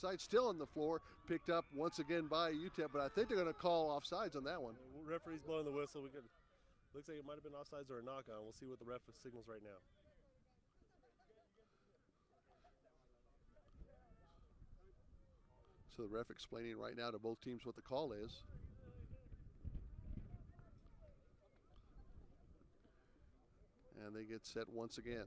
outside, still on the floor, picked up once again by UTEP, but I think they're going to call offsides on that one. Referee's blowing the whistle. Looks like it might have been offsides or a knock-on. We'll see what the ref signals right now. So the ref explaining right now to both teams what the call is. And they get set once again.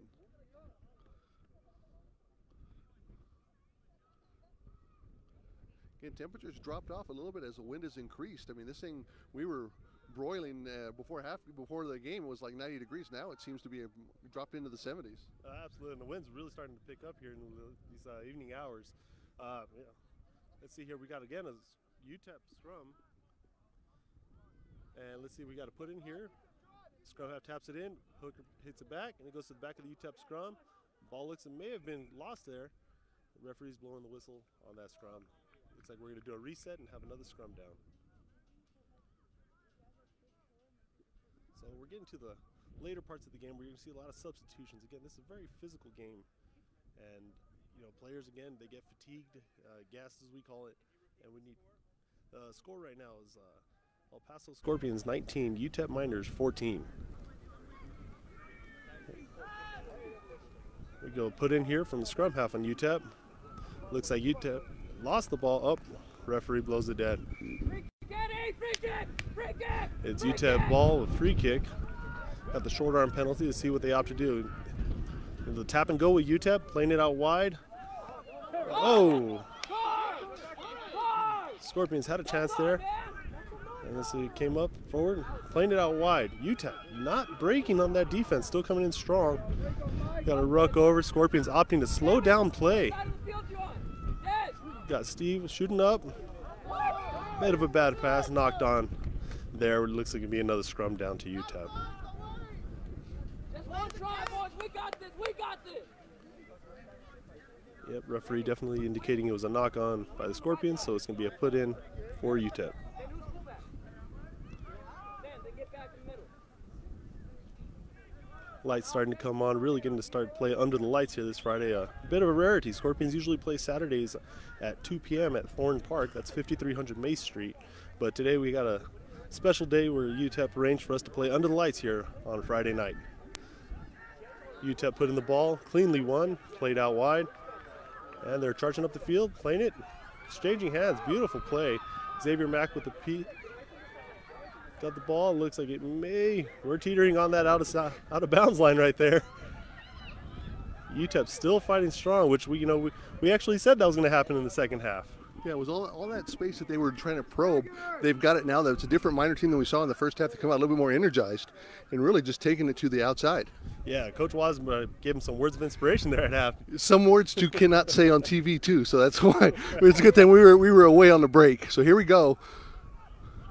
Again, temperatures dropped off a little bit as the wind has increased. I mean, this thing, we were broiling before the game. It was like 90 degrees. Now it seems to be dropped into the 70s. Absolutely, and the wind's really starting to pick up here in these evening hours. Yeah. Let's see here. We got again a UTEP scrum, and let's see. We got to put in here. Scrum half taps it in. Hooker hits it back, and it goes to the back of the UTEP scrum. Ball looks, it may have been lost there. The referee's blowing the whistle on that scrum. Looks like we're going to do a reset and have another scrum down. So we're getting to the later parts of the game where you're going to see a lot of substitutions. Again, this is a very physical game, and players, again, they get fatigued, gassed as we call it, and we need score right now is El Paso Scorpions 19, UTEP Miners 14. We go put in here from the scrum half on UTEP. Looks like UTEP lost the ball up. Referee blows it dead. It's UTEP ball with free kick. Got the short arm penalty to see what they opt to do. The tap and go with UTEP, playing it out wide. Oh! Scorpions had a chance there. And let's see, it came up forward, playing it out wide. UTEP not breaking on that defense, still coming in strong. Got a ruck over. Scorpions opting to slow down play. Got Steve shooting up. Bit of a bad pass, knocked on there. It looks like it'll be another scrum down to UTEP. Yep, referee definitely indicating it was a knock on by the Scorpions, so it's going to be a put in for UTEP. Lights starting to come on, really getting to start play under the lights here this Friday. A bit of a rarity. Scorpions usually play Saturdays at 2 p.m. at Thorn Park. That's 5300 Mace Street. But today we got a special day where UTEP arranged for us to play under the lights here on Friday night. UTEP put in the ball, cleanly won, played out wide, and they're charging up the field, playing it, exchanging hands. Beautiful play. Xavier Mack with the P. Got the ball. Looks like we're teetering on that out of bounds line right there. UTEP still fighting strong, which we actually said that was going to happen in the second half. Yeah, it was all that space that they were trying to probe. They've got it now. That it's a different minor team than we saw in the first half. They come out a little bit more energized and really just taking it to the outside. Yeah, Coach Waz gave him some words of inspiration there at half. Some words you cannot say on TV too, so that's why it's a good thing we were away on the break. So here we go.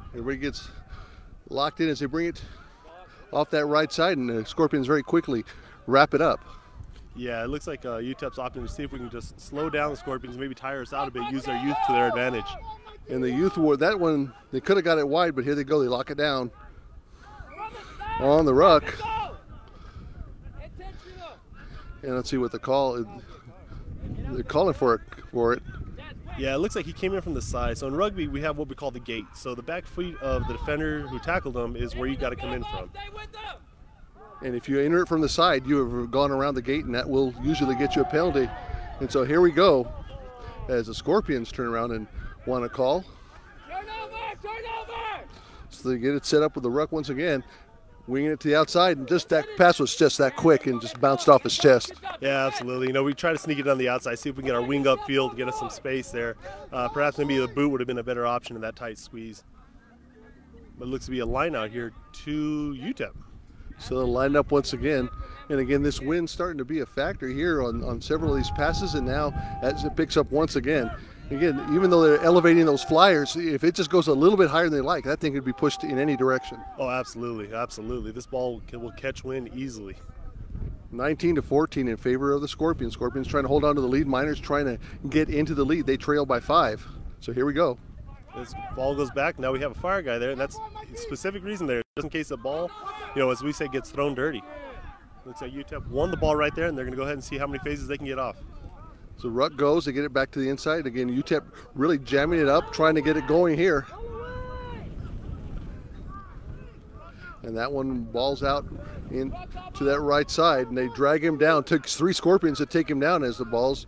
Everybody gets locked in as they bring it off that right side, and the Scorpions very quickly wrap it up. Yeah, it looks like UTEP's opting to see if we can just slow down the Scorpions, maybe tire us out a bit, use their youth to their advantage. And the youth were that one, they could have got it wide, but here they go, they lock it down on the ruck. And let's see what the call is. They're calling for it. Yeah, it looks like he came in from the side. So in rugby, we have what we call the gate. So the back feet of the defender who tackled him is where you got to come in from. And if you enter it from the side, you have gone around the gate, and that will usually get you a penalty. And so here we go, as the Scorpions turn around and want to call. Turnover! So they get it set up with the ruck once again, winging it to the outside, and just that pass was just that quick and just bounced off his chest. Yeah, absolutely. We try to sneak it on the outside, see if we can get our wing up field, get us some space there. Perhaps maybe the boot would have been a better option in that tight squeeze. But it looks to be a line out here to UTEP. So they'll line up once again. And again, this wind's starting to be a factor here on several of these passes, and now as it picks up once again. Again, even though they're elevating those flyers, if it just goes a little bit higher than they like, that thing could be pushed in any direction. Oh, absolutely, absolutely. This ball will catch wind easily. 19-14 in favor of the Scorpions. Scorpions trying to hold on to the lead. Miners trying to get into the lead. They trail by 5. So here we go. This ball goes back. Now we have a fire guy there, and that's a specific reason there. Just in case the ball, as we say, gets thrown dirty. Looks like UTEP won the ball right there, and they're going to go ahead and see how many phases they can get off. So ruck goes, they get it back to the inside. Again, UTEP really jamming it up, trying to get it going here. And that one balls out into that right side, and they drag him down. Took 3 Scorpions to take him down as the ball's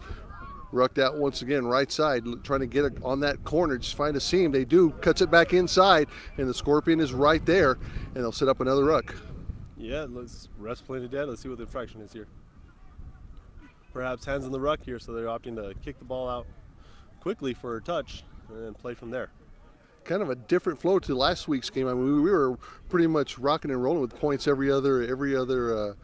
rucked out once again, right side, trying to get it on that corner, just find a seam. They do, cuts it back inside, and the Scorpion is right there, and they'll set up another ruck. Yeah, let's rest playing to dead. Let's see what the infraction is here. Perhaps hands in the ruck here, so they're opting to kick the ball out quickly for a touch and then play from there. Kind of a different flow to last week's game. I mean, we were pretty much rocking and rolling with points every other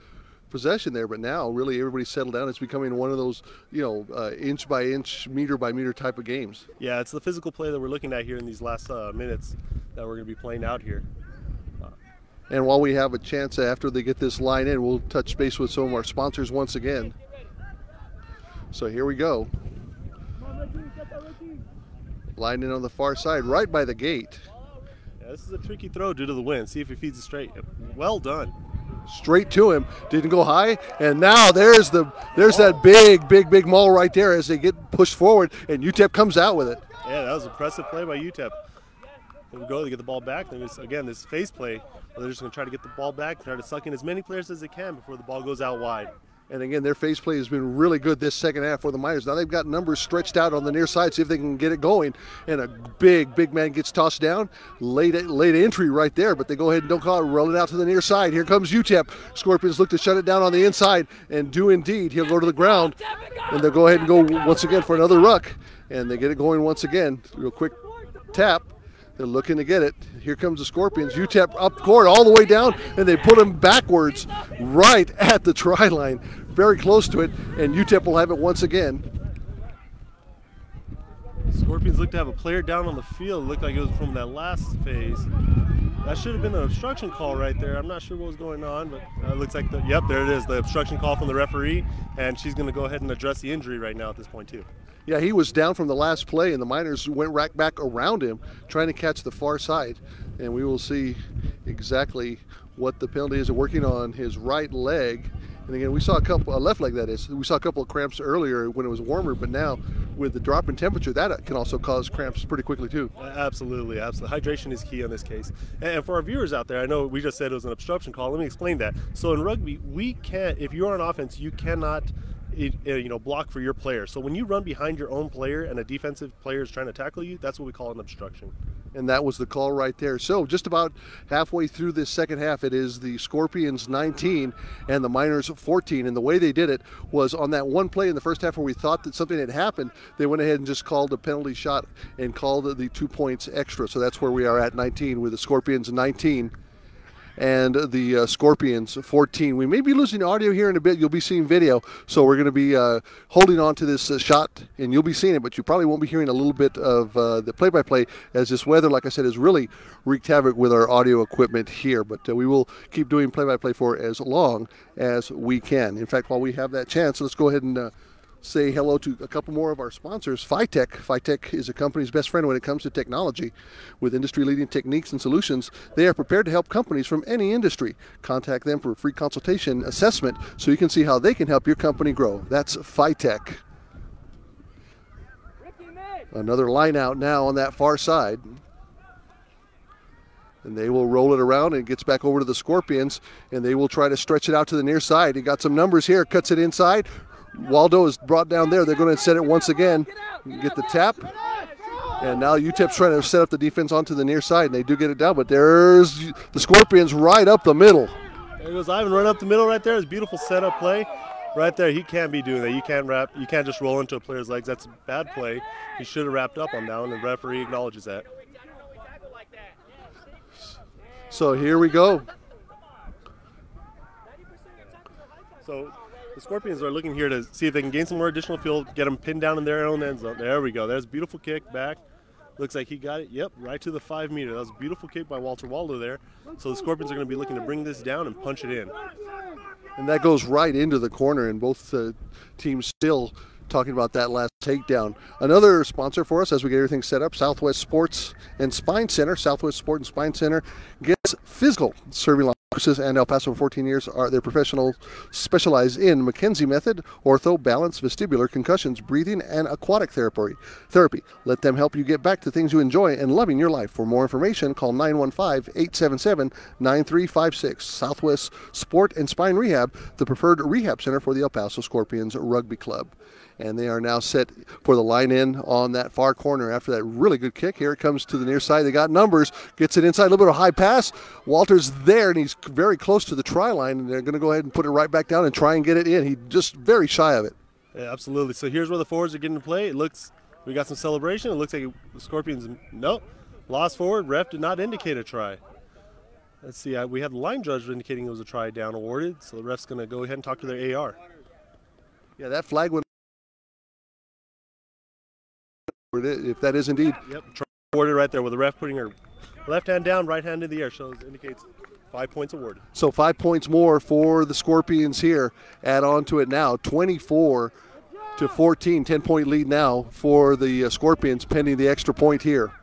possession there, but now really everybody's settled down. It's becoming one of those, inch by inch, meter by meter type of games. Yeah, it's the physical play that we're looking at here in these last minutes that we're going to be playing out here. And while we have a chance after they get this line in, we'll touch base with some of our sponsors once again. So here we go. Line in on the far side, right by the gate. Yeah, this is a tricky throw due to the wind. See if he feeds it straight. Well done. Straight to him, didn't go high, and now there's that big maul right there as they get pushed forward, and UTEP comes out with it. Yeah, that was an impressive play by UTEP. There we go, they get the ball back. Then again, this phase play, where they're just going to try to get the ball back, try to suck in as many players as they can before the ball goes out wide. And again, their phase play has been really good this second half for the Miners. Now they've got numbers stretched out on the near side, see if they can get it going. And a big man gets tossed down. Late entry right there, but they go ahead and don't call it, roll it out to the near side. Here comes UTEP. Scorpions look to shut it down on the inside, and do indeed. He'll go to the ground, and they'll go ahead and go once again for another ruck. And they get it going once again. Real quick tap. They're looking to get it. Here comes the Scorpions. UTEP up court all the way down, and they put him backwards right at the try line. Very close to it, and UTEP will have it once again. Scorpions look to have a player down on the field. It looked like it was from that last phase. That should have been an obstruction call right there. I'm not sure what was going on, but it looks like yep, there it is, the obstruction call from the referee, and she's going to go ahead and address the injury right now at this point too. Yeah, he was down from the last play, and the Miners went right back around him, trying to catch the far side. And we will see exactly what the penalty is. Working on his right leg. And again, we saw a left leg that is. We saw a couple of cramps earlier when it was warmer, but now with the drop in temperature, that can also cause cramps pretty quickly too. Absolutely. Hydration is key on this case. And for our viewers out there, I know we just said it was an obstruction call. Let me explain that. So in rugby, we can't, if you're on offense, you cannot block for your player. So when you run behind your own player and a defensive player is trying to tackle you, that's what we call an obstruction. And that was the call right there. So just about halfway through this second half, it is the Scorpions 19 and the Miners 14. And the way they did it was on that one play in the first half where we thought that something had happened, they went ahead and just called a penalty shot and called the 2 points extra. So that's where we are at 19 with the Scorpions 19 and the Scorpions 14. We may be losing audio here in a bit. You'll be seeing video, so we're going to be holding on to this shot, and you'll be seeing it, but you probably won't be hearing a little bit of the play-by-play, as this weather, like I said, has really wreaked havoc with our audio equipment here. But we will keep doing play-by-play for as long as we can. In fact, while we have that chance, let's go ahead and say hello to a couple more of our sponsors. Phytech. Phytech is a company's best friend when it comes to technology. With industry-leading techniques and solutions, they are prepared to help companies from any industry. Contact them for a free consultation assessment so you can see how they can help your company grow. That's Phytech. Another line out now on that far side. And they will roll it around, and it gets back over to the Scorpions, and they will try to stretch it out to the near side. He got some numbers here, cuts it inside. Waldo is brought down there. They're going to set it once again. Get the tap. And now UTEP's trying to set up the defense onto the near side, and they do get it down. But there's the Scorpions right up the middle. There goes Ivan, run up the middle right there. It's a beautiful setup play. Right there, he can't be doing that. You can't just roll into a player's legs. That's a bad play. He should have wrapped up on that one, and the referee acknowledges that. So here we go. So the Scorpions are looking here to see if they can gain some more additional field, get them pinned down in their own end zone. There we go. There's a beautiful kick back. Looks like he got it. Yep, right to the 5 meter. That was a beautiful kick by Walter Waldo there. So the Scorpions are going to be looking to bring this down and punch it in. And that goes right into the corner, and both teams still talking about that last takedown. Another sponsor for us as we get everything set up, Southwest Sports and Spine Center. Southwest Sport and Spine Center gets physical serving line. and El Paso for 14 years. Their professionals specialize in McKenzie method, ortho, balance, vestibular, concussions, breathing, and aquatic therapy. Let them help you get back to things you enjoy and loving your life. For more information, call 915-877-9356. Southwest Sport and Spine Rehab, the preferred rehab center for the El Paso Scorpions Rugby Club. And they are now set for the line in on that far corner after that really good kick. Here it comes to the near side. They got numbers. Gets it inside. A little bit of high pass. Walter's there, and he's very close to the try line. And they're going to go ahead and put it right back down and try and get it in. He's just very shy of it. Yeah, absolutely. So here's where the forwards are getting to play. It looks, we got some celebration. It looks like the Scorpions, nope, lost forward. Ref did not indicate a try. Let's see. We had the line judge indicating it was a try down awarded. So the ref's going to go ahead and talk to their AR. Yeah, that flag went. If that is indeed. Yep, awarded right there with the ref putting her left hand down, right hand in the air, indicates 5 points awarded. So 5 points more for the Scorpions here. Add on to it now, 24-14, 10-point lead now for the Scorpions pending the extra point here.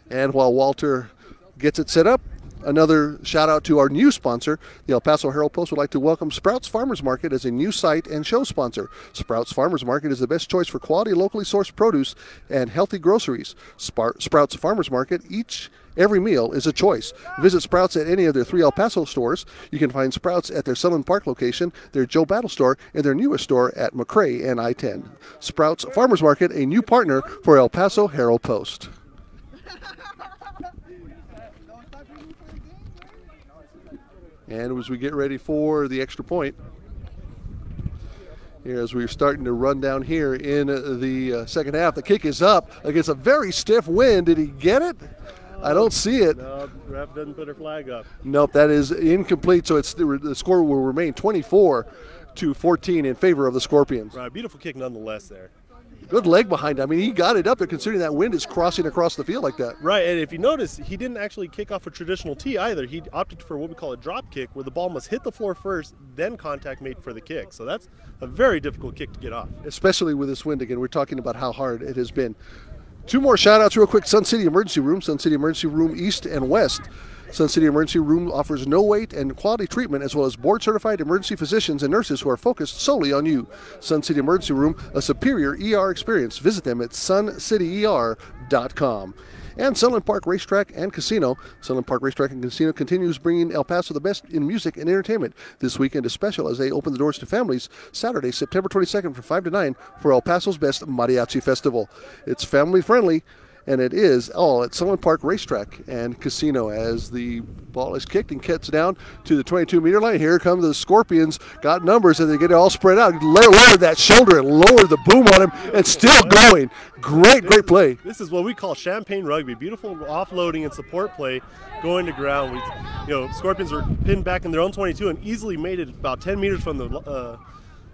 And while Walter gets it set up, another shout out to our new sponsor. The El Paso Herald Post would like to welcome Sprouts Farmers Market as a new site and show sponsor. Sprouts Farmers Market is the best choice for quality, locally sourced produce and healthy groceries. Sprouts Farmers Market, every meal is a choice. Visit Sprouts at any of their 3 El Paso stores. You can find Sprouts at their Sunland Park location, their Joe Battle store, and their newest store at McRae and I-10. Sprouts Farmers Market, a new partner for El Paso Herald Post. And as we get ready for the extra point, here as we're starting to run down here in the second half, the kick is up against a very stiff wind. Did he get it? I don't see it. No, the ref doesn't put her flag up. Nope, that is incomplete. So the score will remain 24-14 in favor of the Scorpions. Right, beautiful kick nonetheless there. Good leg behind him. I mean, he got it up there considering that wind is crossing across the field like that. Right, and if you notice, he didn't actually kick off a traditional tee either. He opted for what we call a drop kick, where the ball must hit the floor first, then contact made for the kick. So that's a very difficult kick to get off. Especially with this wind again. We're talking about how hard it has been. 2 more shout outs real quick. Sun City Emergency Room, Sun City Emergency Room East and West. Sun City Emergency Room offers no wait and quality treatment, as well as board-certified emergency physicians and nurses who are focused solely on you. Sun City Emergency Room, a superior ER experience. Visit them at suncityer.com. And Sunland Park Racetrack and Casino. Sunland Park Racetrack and Casino continues bringing El Paso the best in music and entertainment. This weekend is special as they open the doors to families Saturday, September 22nd from 5 to 9 for El Paso's Best Mariachi Festival. It's family-friendly, and it is all at Sunland Park Racetrack and Casino as the ball is kicked and gets down to the 22-meter line. Here come the Scorpions, got numbers, and they get it all spread out. Lower that shoulder and lower the boom on him, and still going. Great play. This is what we call champagne rugby. Beautiful offloading and support play going to ground. Scorpions were pinned back in their own 22 and easily made it about 10 meters from the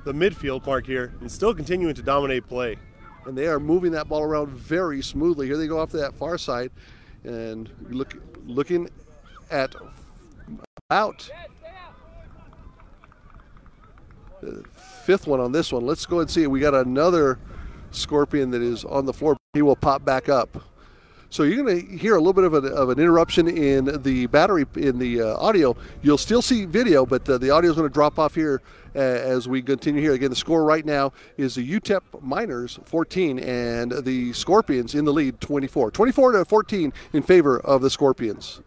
midfield mark here and still continuing to dominate play. And they are moving that ball around very smoothly. Here they go off to that far side, and looking at about the 5th one on this one. Let's go and see. We got another Scorpion that is on the floor. He will pop back up. So you're going to hear a little bit of an interruption in the battery, in the audio. You'll still see video, but the audio is going to drop off here as we continue here. Again, the score right now is the UTEP Miners 14 and the Scorpions in the lead 24. 24-14 in favor of the Scorpions.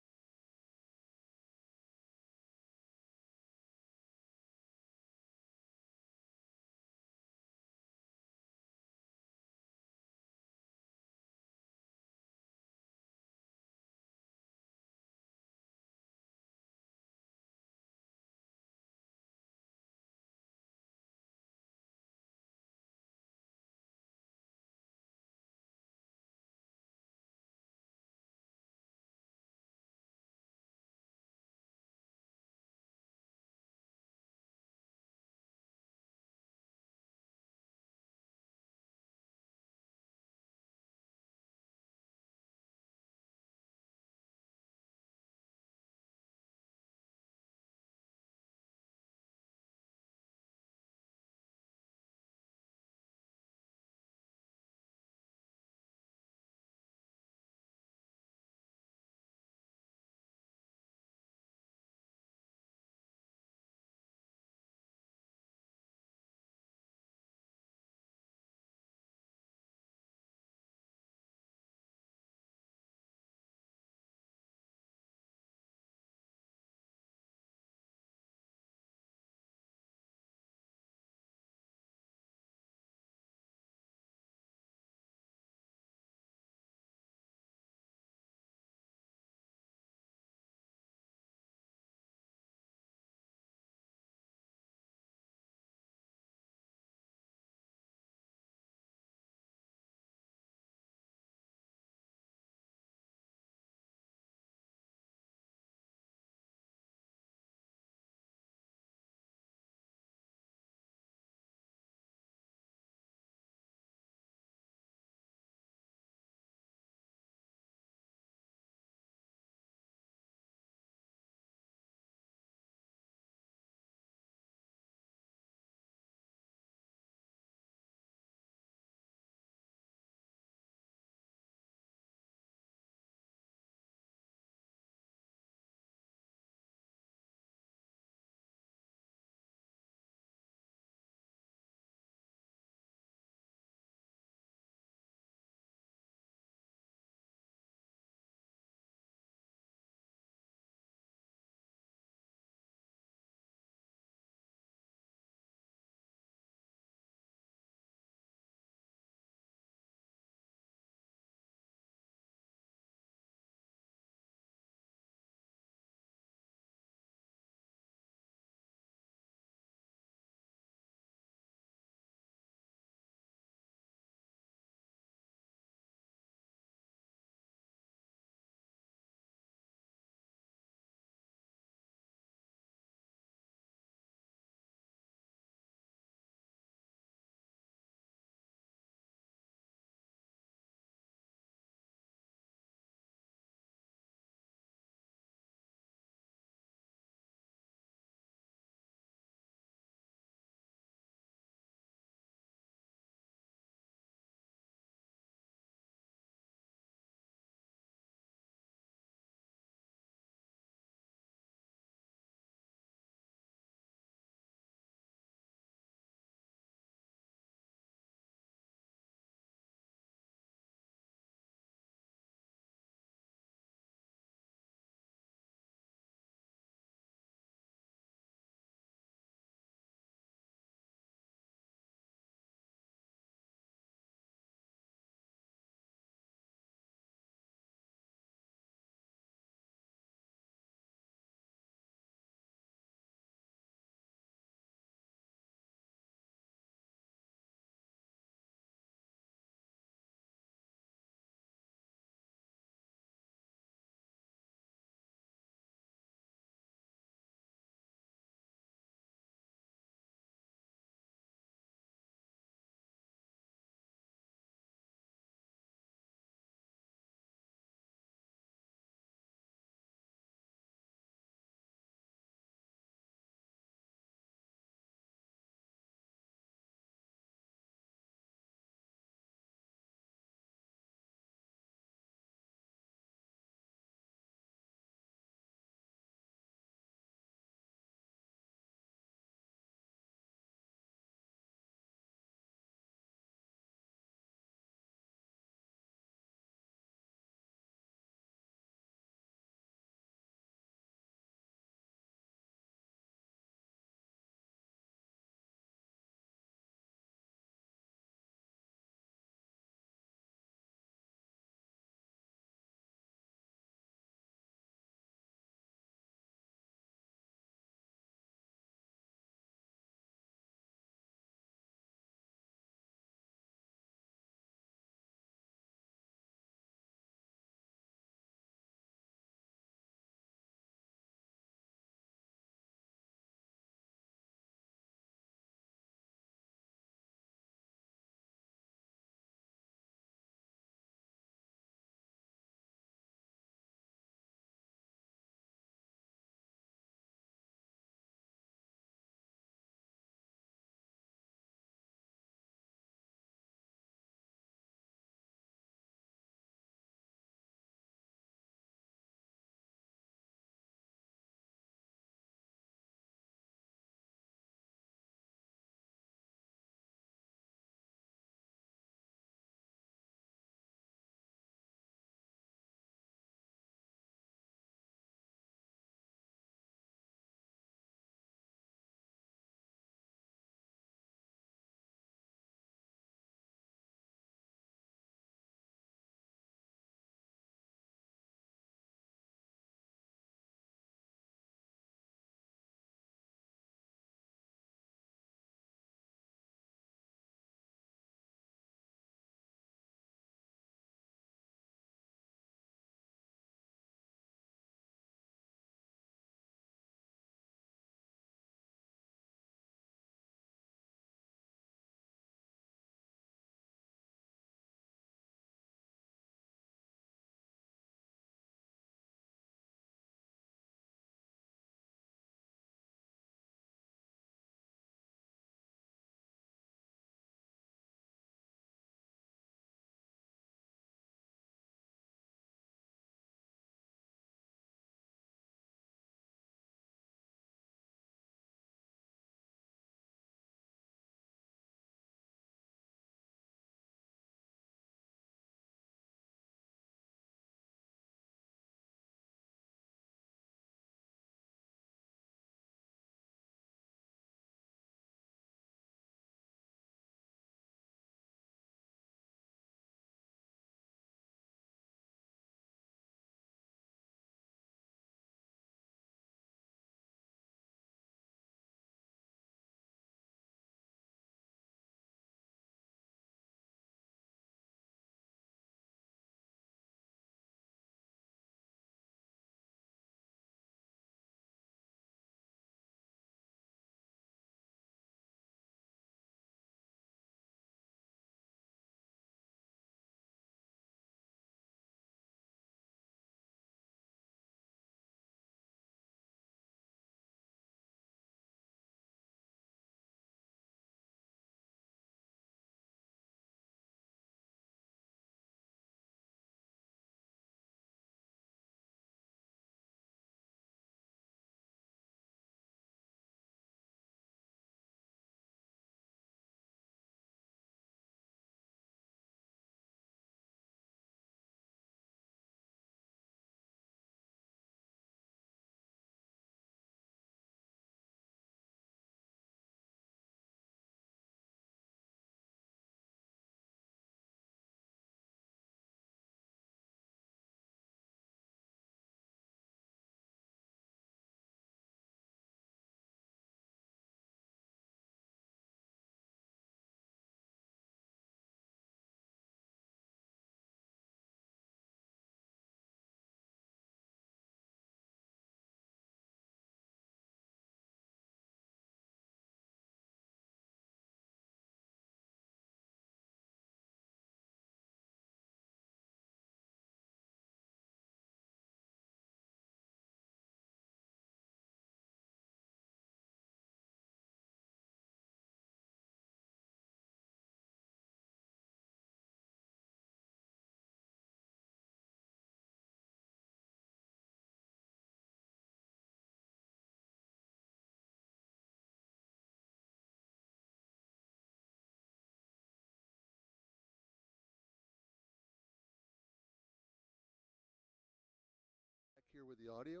with the audio.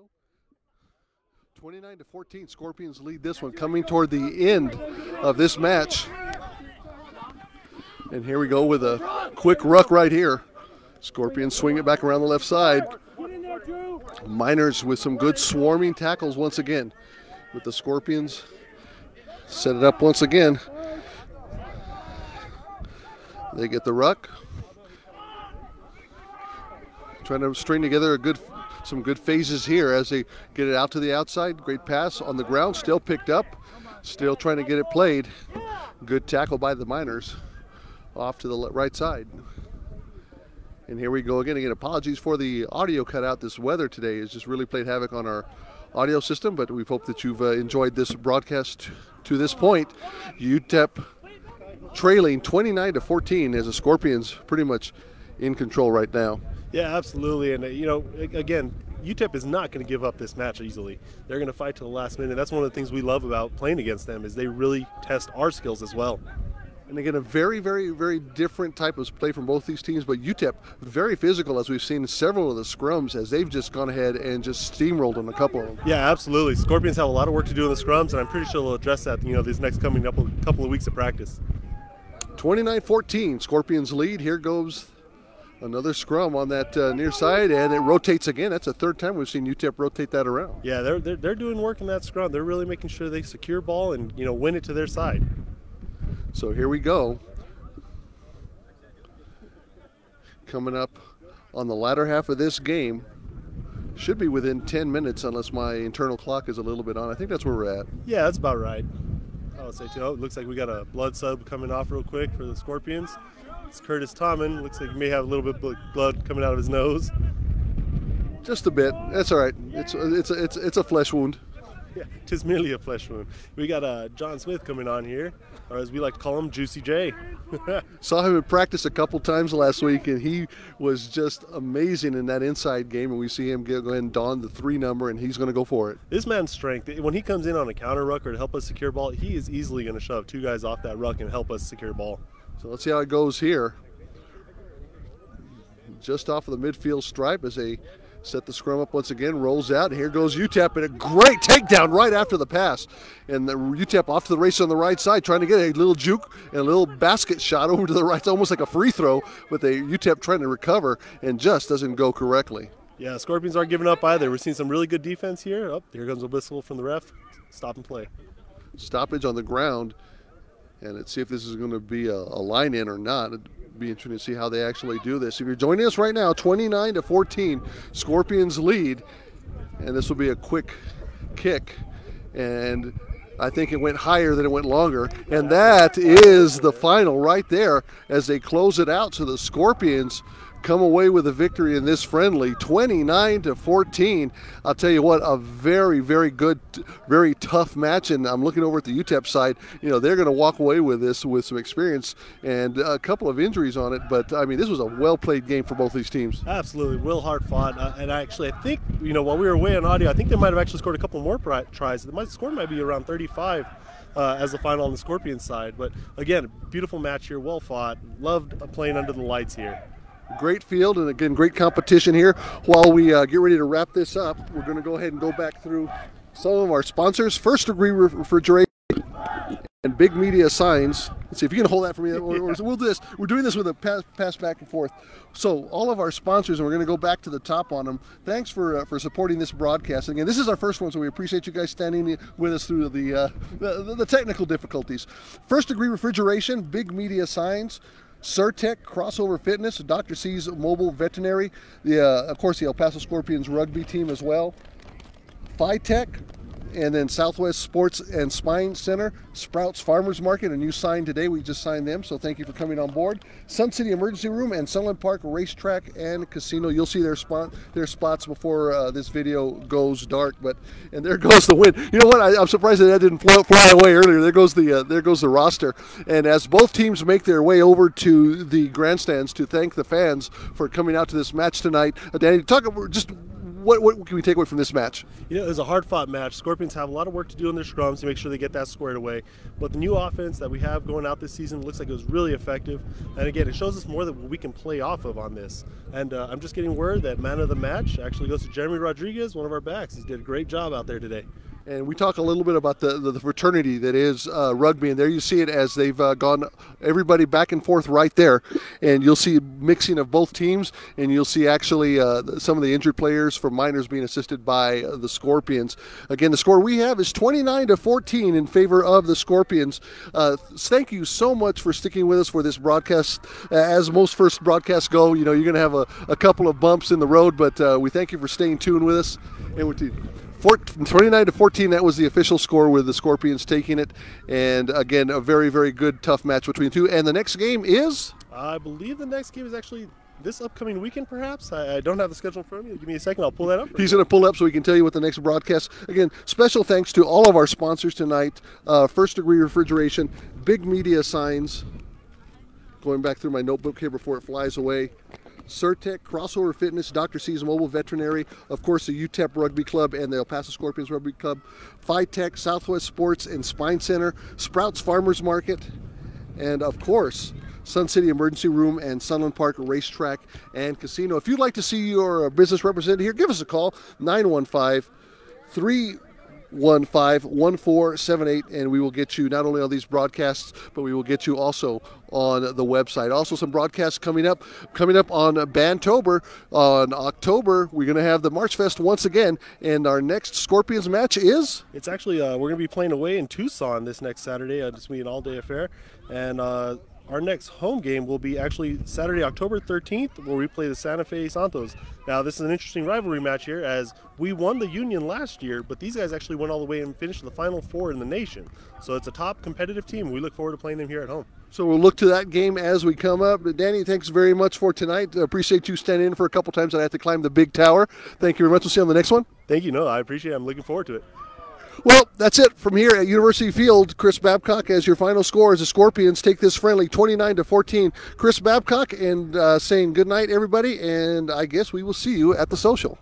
29-14, Scorpions lead this one, coming toward the end of this match. And here we go with a quick ruck right here. Scorpions swing it back around the left side. Miners with some good swarming tackles once again. With the Scorpions, set it up once again. They get the ruck. Trying to string together some good phases here as they get it out to the outside. Great pass on the ground, still picked up. Still trying to get it played. Good tackle by the Miners off to the right side. And here we go again. Again, apologies for the audio cutout. This weather today has just really played havoc on our audio system, but we hope that you've enjoyed this broadcast to this point. UTEP trailing 29-14 as the Scorpions pretty much in control right now. Yeah, absolutely. And, again, UTEP is not going to give up this match easily. They're going to fight to the last minute. That's one of the things we love about playing against them is they really test our skills as well. And again, a very, very, very different type of play from both these teams, but UTEP very physical, as we've seen in several of the scrums as they've just gone ahead and just steamrolled on a couple of them. Yeah, absolutely. Scorpions have a lot of work to do in the scrums, and I'm pretty sure they'll address that, these next coming up couple of weeks of practice. 29-14, Scorpions lead. Here goes another scrum on that near side, and it rotates again. That's the third time we've seen UTEP rotate that around. Yeah, they're doing work in that scrum. They're really making sure they secure ball and win it to their side. So here we go. Coming up on the latter half of this game. Should be within 10 minutes unless my internal clock is a little bit on. I think that's where we're at. Yeah, that's about right. I would say too. It looks like we got a blood sub coming off real quick for the Scorpions. It's Curtis Tommen. Looks like he may have a little bit of blood coming out of his nose. Just a bit. That's all right. It's a flesh wound. Yeah, tis merely a flesh wound. We got John Smith coming on here, or as we like to call him, Juicy J. Saw him in practice a couple times last week, and he was just amazing in that inside game. And we see him go ahead and don the 3 number, and he's going to go for it. This man's strength, when he comes in on a counter ruck or to help us secure ball, he is easily going to shove 2 guys off that ruck and help us secure ball. So let's see how it goes here. Just off of the midfield stripe as they set the scrum up once again, rolls out, and here goes UTEP, and a great takedown right after the pass. And the UTEP off to the race on the right side, trying to get a little juke and a little basket shot over to the right. It's almost like a free throw, but the UTEP trying to recover and just doesn't go correctly. Yeah, Scorpions aren't giving up either. We're seeing some really good defense here. Oh, here comes a whistle from the ref. Stop and play. Stoppage on the ground, and let's see if this is going to be a line in or not. It'd be interesting to see how they actually do this. If you're joining us right now, 29-14, Scorpions lead, and this will be a quick kick, and I think it went higher than it went longer, and that is the final right there as they close it out. So the Scorpions come away with a victory in this friendly, 29-14. I'll tell you what, a very, very good, very tough match, and I'm looking over at the UTEP side. They're going to walk away with this with some experience and a couple of injuries on it, but I mean, this was a well-played game for both these teams. Absolutely, real hard fought, and actually, I think, while we were away on audio, I think they might have actually scored a couple more tries. The score might be around 35 as the final on the Scorpions side, but again, beautiful match here, well fought. Loved playing under the lights here. Great field, and again, great competition here. While we get ready to wrap this up, we're going to go ahead and go back through some of our sponsors. First Degree Refrigeration and Big Media Signs. Let's see if you can hold that for me, or we'll do this. We're doing this with a pass back and forth. So all of our sponsors, and we're going to go back to the top on them. Thanks for supporting this broadcast. Again, this is our first one, so we appreciate you guys standing with us through the technical difficulties. First Degree Refrigeration, Big Media Signs, Surtech, Crossover Fitness, Dr. C's Mobile Veterinary, of course the El Paso Scorpions rugby team as well, Phytech, and then Southwest Sports and Spine Center, Sprouts Farmers Market, a new sign today. We just signed them, so thank you for coming on board. Sun City Emergency Room and Sunland Park Racetrack and Casino. You'll see their spots before this video goes dark. And there goes the win. You know what? I'm surprised that didn't fly away earlier. There goes the roster. And as both teams make their way over to the grandstands to thank the fans for coming out to this match tonight, Danny, talk about just what can we take away from this match? You know, it was a hard-fought match. Scorpions have a lot of work to do in their scrums to make sure they get that squared away. But the new offense that we have going out this season looks like it was really effective. And again, it shows us more that we can play off of on this. And I'm just getting word that man of the match actually goes to Jeremy Rodriguez, one of our backs. He did a great job out there today. And we talk a little bit about the fraternity that is rugby, and there you see it as they've gone everybody back and forth right there, and you'll see mixing of both teams, and you'll see actually some of the injured players from minors being assisted by the Scorpions. Again, the score we have is 29-14 in favor of the Scorpions. Thank you so much for sticking with us for this broadcast. As most first broadcasts go, you know, you're going to have a couple of bumps in the road, but we thank you for staying tuned with us. And with 29-14, that was the official score with the Scorpions taking it. And again, a very, very good, tough match between the two. And the next game is? I believe the next game is actually this upcoming weekend, perhaps. I don't have the schedule in front of me. Give me a second. I'll pull that up. He's going to pull up so he can tell you what the next broadcast. Again, special thanks to all of our sponsors tonight. First Degree Refrigeration, Big Media Signs. Going back through my notebook here before it flies away. Surtec, Crossover Fitness, Dr. C's Mobile Veterinary, of course the UTEP Rugby Club and the El Paso Scorpions Rugby Club, Phytech, Southwest Sports and Spine Center, Sprouts Farmers Market, and of course Sun City Emergency Room and Sunland Park Racetrack and Casino. If you'd like to see your business represented here, give us a call, 915-315-1478, and we will get you not only on these broadcasts, but we will get you also on the website. Also some broadcasts coming up on Bantober. On October, we're going to have the March Fest once again, and our next Scorpions match is? It's actually, we're going to be playing away in Tucson this next Saturday. It's going to be an all-day affair, and our next home game will be actually Saturday, October 13th, where we play the Santa Fe Santos. Now, this is an interesting rivalry match here, as we won the Union last year, but these guys actually went all the way and finished the Final Four in the nation. So it's a top competitive team. We look forward to playing them here at home. So we'll look to that game as we come up. Danny, thanks very much for tonight. Appreciate you standing in for a couple times. I had to climb the big tower. Thank you very much. We'll see you on the next one. Thank you. No, I appreciate it. I'm looking forward to it. Well, that's it from here at University Field. Chris Babcock as your final score as the Scorpions take this friendly 29-14. Chris Babcock and saying good night, everybody, and I guess we will see you at the social.